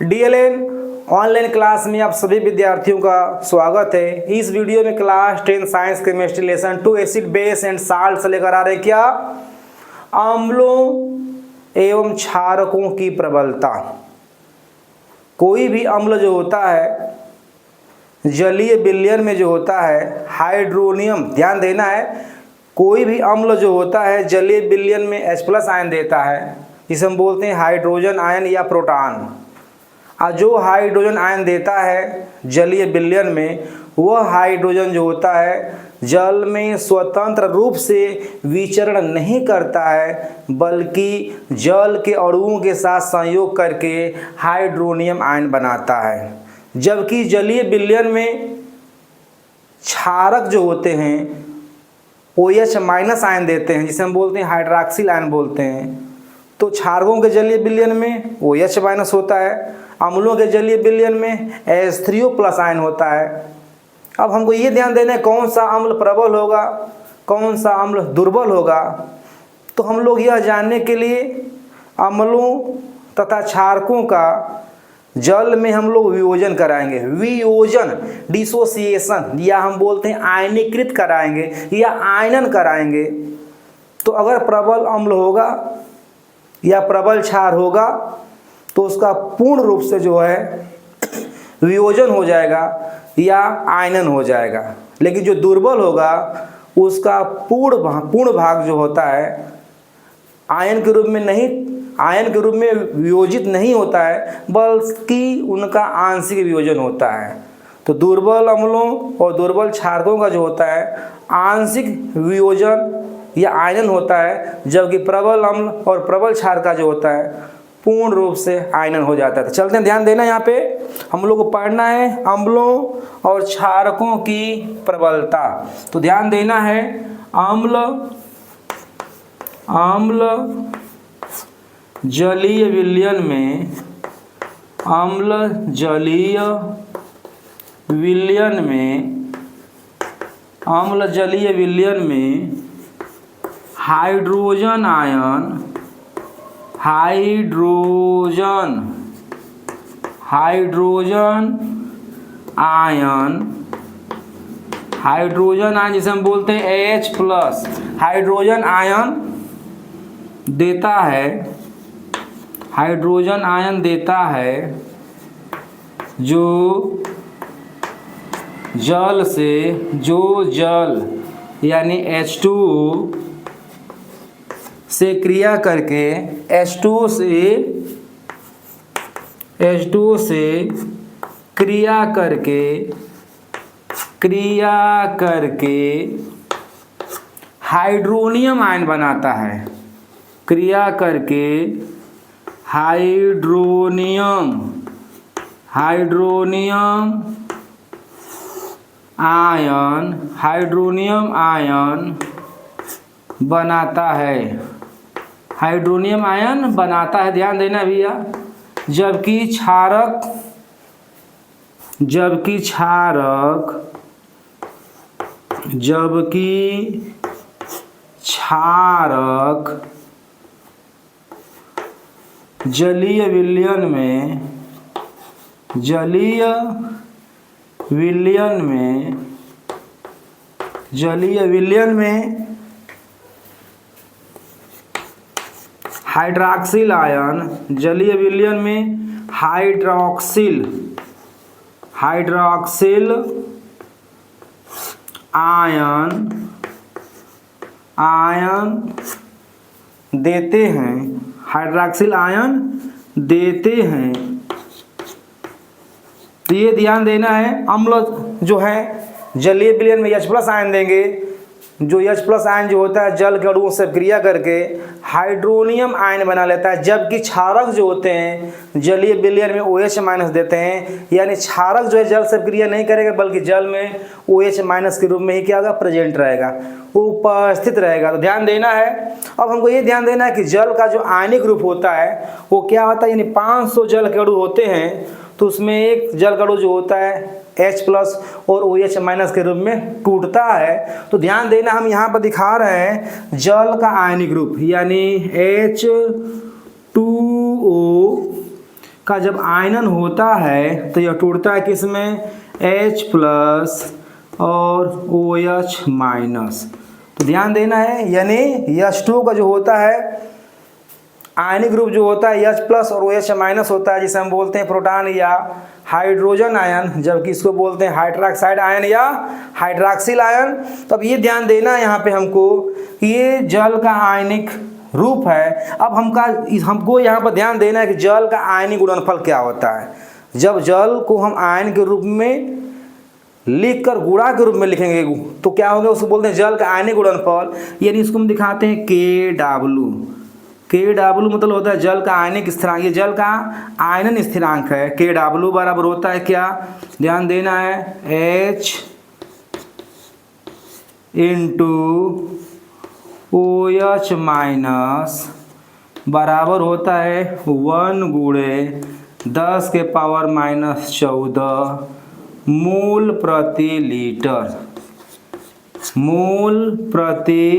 DLN online class में आप सभी विद्यार्थियों का स्वागत है। इस वीडियो में class 10 science chemistry lesson 2 acid base and salt से लेकर आ रहे क्या, अम्लों एवं क्षारकों की प्रबलता। कोई भी अम्ल जो होता है जलीय विलयन में जो होता है हाइड्रोनियम, ध्यान देना है, कोई भी अम्ल जो होता है जलीय विलयन में H+ आयन देता है, जिसे हम बोलते हैं हाइड्रोजन आयन या प्रोटॉन। और जो हाइड्रोजन आयन देता है जलीय विलयन में, वह हाइड्रोजन जो होता है जल में स्वतंत्र रूप से विचरण नहीं करता है, बल्कि जल के अणुओं के साथ संयोग करके हाइड्रोनियम आयन बनाता है। जबकि जलीय विलयन में क्षारक जो होते हैं OH- आयन देते हैं, जिसे हम बोलते हैं हाइड्रॉक्सिल आयन बोलते हैं। तो क्षारकों के जलीय विलयन में OH- होता है, अम्लों के जलीय विलयन में H3O+ आयन होता है। अब हमको ये ध्यान देना है कौन सा अम्ल प्रबल होगा, कौन सा अम्ल दुर्बल होगा। तो हम लोग यह जानने के लिए अम्लों तथा क्षारकों का जल में हम लोग वियोजन कराएंगे, वियोजन डिसोसिएशन, या हम बोलते हैं आयनीकृत कराएंगे या आयनन कराएंगे। तो अगर प्रबल अम्ल होगा या प्रबल क्षार होगा तो उसका पूर्ण रूप से जो है वियोजन हो जाएगा या आयनन हो जाएगा। लेकिन जो दुर्बल होगा उसका पूर्ण भाग जो होता है आयन के रूप में वियोजित नहीं होता है, बल्कि उनका आंशिक वियोजन होता है। तो दुर्बल अम्लों और दुर्बल क्षारकों का जो होता है आंशिक वियोजन या आयनन होता है, जबकि प्रबल अम्ल और प्रबल क्षार का जो होता है पूर्ण रूप से आयनन हो जाता है। तो चलते हैं, ध्यान देना, यहाँ पे हम लोग को पढ़ना है अम्लों और क्षारकों की प्रबलता। तो ध्यान देना है, अम्ल जलीय विलयन में, अम्ल जलीय विलयन में, अम्ल जलीय विलयन में हाइड्रोजन आयन जिसे हम बोलते हैं H+, हाइड्रोजन आयन देता है, हाइड्रोजन आयन देता है जो जल यानी H2O से क्रिया करके H2O से क्रिया करके हाइड्रोनियम आयन बनाता है, क्रिया करके हाइड्रोनियम आयन बनाता है, हाइड्रोनियम आयन बनाता है। ध्यान देना भैया, जबकि क्षारक जलीय विलयन में हाइड्रॉक्सिल आयन, जलीय विलयन में हाइड्रॉक्सिल आयन देते हैं, हाइड्रॉक्सिल आयन देते हैं। तो ये ध्यान देना है, अम्ल जो है जलीय विलयन में H+ आयन देंगे, जो H+ आयन जो होता है जल के अणुओं से क्रिया करके हाइड्रोनियम आयन बना लेता है। जबकि क्षारक जो होते हैं जलीय विलयन में OH- देते हैं, यानी क्षारक जो है जल से क्रिया नहीं करेगा, बल्कि जल में OH- के रूप में ही क्या होगा, प्रेजेंट रहेगा, उपस्थित रहेगा। तो ध्यान देना है। अब हमको ये ध्यान देना है कि जल का जो आयनिक रूप होता है वो क्या होता है, यानी 500 जल के अणु होते हैं, तो उसमें एक जल का अणु जो होता है H+ और OH- के रूप में टूटता है। तो ध्यान देना, हम यहाँ पर दिखा रहे हैं जल का आयनिक रूप, यानी H2O का जब आयनन होता है तो यह टूटता है किस में, H+ और OH माइनस। तो ध्यान देना है, यानी H2 का जो होता है आयनिक ग्रुप जो होता है H+ और OH माइनस होता है, जिसे हम बोलते हैं प्रोटॉन या हाइड्रोजन आयन, जबकि इसको बोलते हैं हाइड्रोक्साइड आयन या हाइड्रॉक्सिल आयन। तो अब ये ध्यान देना है यहाँ पे हमको कि ये जल का आयनिक रूप है। अब हमको यहाँ पर ध्यान देना है कि जल का आयनिक गुणनफल क्या होता है। जब जल को हम आयन के रूप में लिखकर गुणा के रूप में लिखेंगे तो क्या होगा, उसको बोलते हैं जल का आयनिक गुणनफल, यानी इसको हम दिखाते हैं KW। KW मतलब होता है जल का आयनिक स्थिरांक, ये जल का आयनन स्थिरांक है। KW बराबर होता है क्या, ध्यान देना है, H × OH माइनस बराबर होता है 1 × 10⁻⁻14 मोल प्रति लीटर, मोल प्रति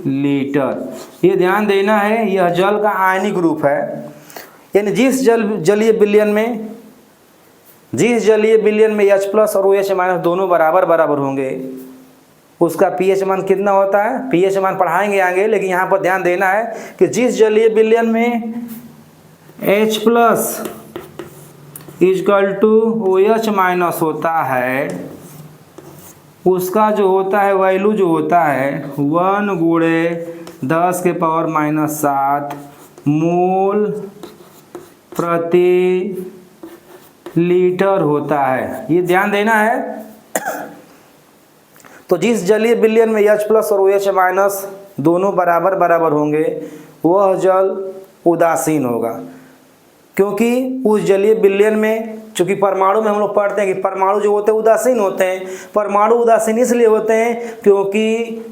लीटर। ये ध्यान देना है, यह जल का आयनिक रूप है। यानी जिस जलीय विलयन में H+ और OH माइनस दोनों बराबर होंगे, उसका pH मान कितना होता है, pH मान पढ़ाएंगे आगे, लेकिन यहाँ पर ध्यान देना है कि जिस जलीय विलयन में H+ = OH माइनस होता है, उसका जो होता है वैल्यू जो होता है 1 × 10⁻⁻7 मोल प्रति लीटर होता है। ये ध्यान देना है। तो जिस जलीय विलयन में H+ और OH माइनस दोनों बराबर होंगे, वह जल उदासीन होगा, क्योंकि उस जलीय विलयन में, चूंकि परमाणु में हम लोग पढ़ते हैं कि परमाणु जो होते हैं उदासीन होते हैं। परमाणु उदासीन इसलिए होते हैं क्योंकि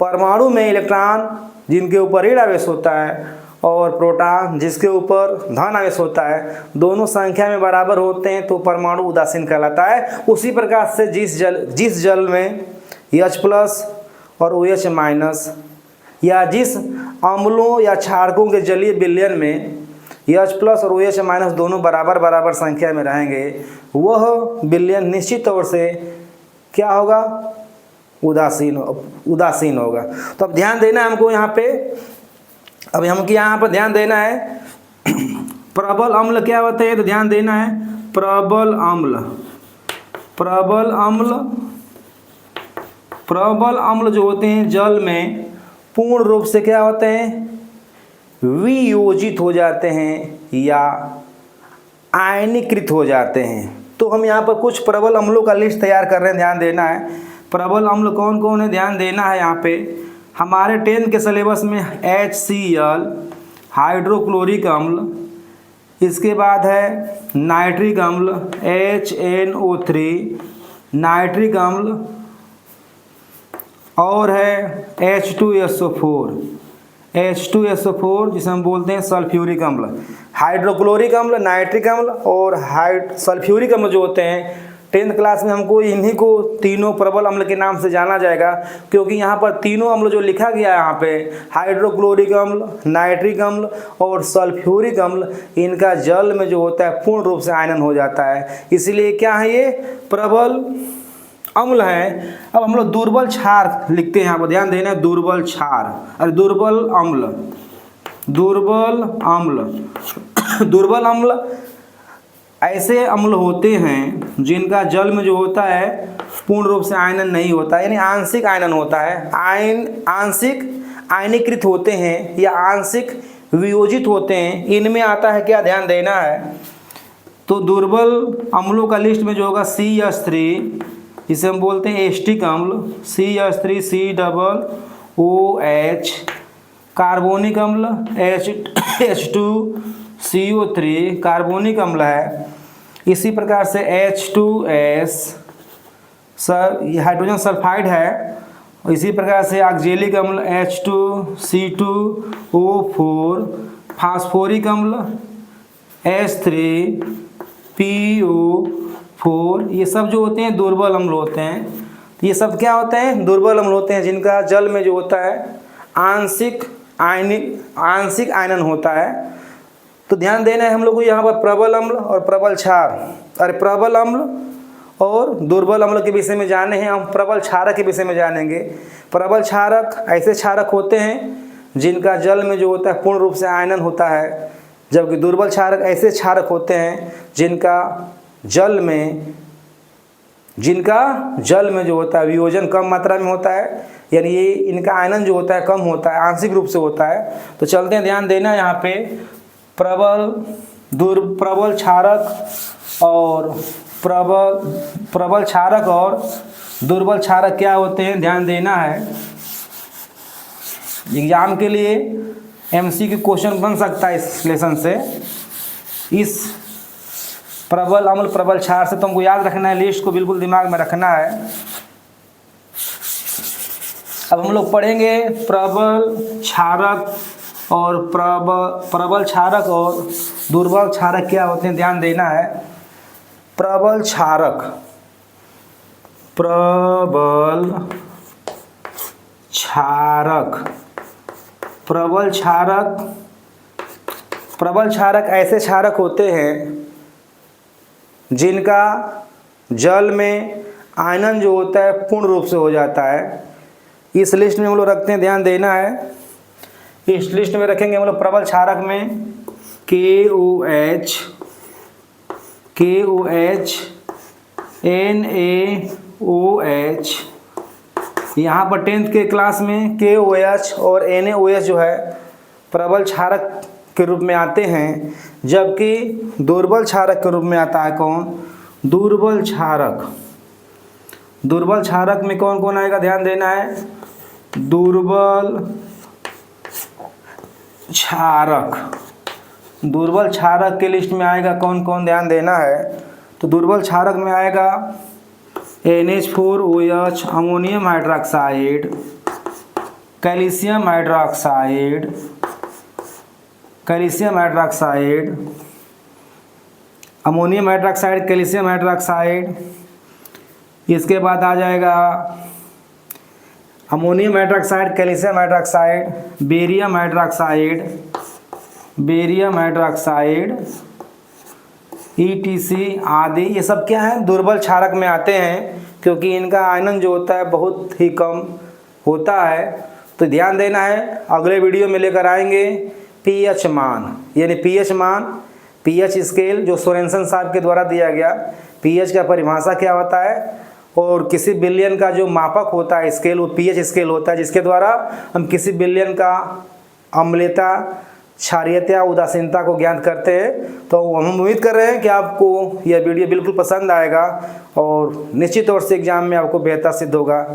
परमाणु में इलेक्ट्रॉन जिनके ऊपर ऋण आवेश होता है और प्रोटॉन जिसके ऊपर धन आवेश होता है, दोनों संख्या में बराबर होते हैं, तो परमाणु उदासीन कहलाता है। उसी प्रकार से जिस जल में H+ और OH माइनस या जिस अम्लों या क्षारकों के जलीय विलयन में H+ और OH माइनस दोनों बराबर संख्या में रहेंगे, वह विलयन निश्चित तौर से क्या होगा, उदासीन होगा। तो अब ध्यान देना है हमको यहाँ पे, अब हमको यहाँ पर ध्यान देना है प्रबल अम्ल क्या होते हैं। तो ध्यान देना है, प्रबल अम्ल जो होते हैं जल में पूर्ण रूप से क्या होते हैं, वियोजित हो जाते हैं या आयनीकृत हो जाते हैं। तो हम यहाँ पर कुछ प्रबल अम्लों का लिस्ट तैयार कर रहे हैं, ध्यान देना है। प्रबल अम्ल कौन कौन है, ध्यान देना है। यहाँ पे हमारे 10th के सिलेबस में HCl हाइड्रोक्लोरिक अम्ल, इसके बाद है नाइट्रिक अम्ल HNO3 नाइट्रिक अम्ल, और है H2SO4 जिसे हम बोलते हैं सल्फ्यूरिक अम्ल। हाइड्रोक्लोरिक अम्ल, नाइट्रिक अम्ल और सल्फ्यूरिक अम्ल जो होते हैं 10th क्लास में हमको इन्हीं को तीनों प्रबल अम्ल के नाम से जाना जाएगा, क्योंकि यहाँ पर तीनों अम्ल जो लिखा गया है यहाँ पे, हाइड्रोक्लोरिक अम्ल, नाइट्रिक अम्ल और सल्फ्यूरिक अम्ल, इनका जल में जो होता है पूर्ण रूप से आयनन हो जाता है, इसलिए क्या है, ये प्रबल अम्ल है। अब हम लोग दुर्बल क्षार लिखते हैं, यहाँ पर ध्यान देना है, दुर्बल क्षार, अरे दुर्बल अम्ल ऐसे अम्ल होते हैं जिनका जल में जो होता है पूर्ण रूप से आयनन नहीं होता, यानी आंशिक आयनन होता है। आंशिक आयनीकृत होते हैं या आंशिक वियोजित होते हैं, इनमें आता है क्या, ध्यान देना है। तो दुर्बल अम्लों का लिस्ट में जो होगा CH3 जिसे हम बोलते हैं एस्टिक अम्ल, CH3COOH, कार्बोनिक अम्ल H2CO3 कार्बोनिक अम्ल है। इसी प्रकार से H2S हाइड्रोजन सल्फाइड है। इसी प्रकार से ऑक्जेलिक अम्ल H2C2O4 फास्फोरिक अम्ल H3PO4, ये सब जो होते हैं दुर्बल अम्ल होते हैं। ये सब क्या होते हैं, दुर्बल अम्ल होते हैं जिनका जल में जो होता है आंशिक आयनन होता है। तो तो ध्यान देना है हम लोग को यहाँ पर प्रबल अम्ल और प्रबल क्षार, अरे प्रबल अम्ल और दुर्बल अम्ल के विषय में जाने हैं। हम प्रबल क्षारक के विषय में जानेंगे। प्रबल क्षारक ऐसे क्षारक होते हैं जिनका जल में जो होता है पूर्ण रूप से आयनन होता है, जबकि दुर्बल क्षारक ऐसे क्षारक होते हैं जिनका जल में जो होता है वियोजन कम मात्रा में होता है, यानी ये इनका आयनन जो होता है कम होता है, आंशिक रूप से होता है। तो चलते हैं, ध्यान देना यहाँ पे प्रबल क्षारक और प्रबल क्षारक और दुर्बल क्षारक क्या होते हैं, ध्यान देना है। एग्जाम के लिए एमसीक्यू क्वेश्चन बन सकता है इस लेसन से। इस प्रबल अम्ल प्रबल क्षार से तुमको याद रखना है, लिस्ट को बिल्कुल दिमाग में रखना है। अब हम लोग पढ़ेंगे प्रबल क्षारक और प्रबल क्षारक और दुर्बल क्षारक क्या होते हैं, ध्यान देना है। प्रबल क्षारक प्रबल क्षारक ऐसे क्षारक होते हैं जिनका जल में आयनन जो होता है पूर्ण रूप से हो जाता है। इस लिस्ट में हम लोग रखते हैं, ध्यान देना है। इस लिस्ट में रखेंगे हम लोग प्रबल क्षारक में KOH NaOH, यहाँ पर 10th के क्लास में KOH और NaOH जो है प्रबल क्षारक के रूप में आते हैं, जबकि दुर्बल क्षारक के रूप में आता है कौन, दुर्बल क्षारक। दुर्बल क्षारक में कौन कौन आएगा, ध्यान देना है। दुर्बल क्षारक के लिस्ट में आएगा कौन कौन, ध्यान देना है। तो दुर्बल क्षारक में आएगा NH4OH ammonium hydroxide, calcium hydroxide, ammonium hydroxide, calcium hydroxide. इसके बाद आ जाएगा ammonium hydroxide, calcium hydroxide, barium hydroxide ETC आदि। ये सब क्या है, दुर्बल क्षारक में आते हैं, क्योंकि इनका आयनन जो होता है बहुत ही कम होता है। तो ध्यान देना है, अगले वीडियो में लेकर आएंगे pH मान, यानी pH स्केल जो सोरेनसन साहब के द्वारा दिया गया। pH का परिभाषा क्या होता है, और किसी बिलियन का जो मापक होता है स्केल, वो pH स्केल होता है, जिसके द्वारा हम किसी बिलियन का अम्लता, क्षारीयता, उदासीनता को ज्ञात करते हैं। तो हम उम्मीद कर रहे हैं कि आपको यह वीडियो बिल्कुल पसंद आएगा और निश्चित तौर से एग्जाम में आपको बेहतर सिद्ध होगा।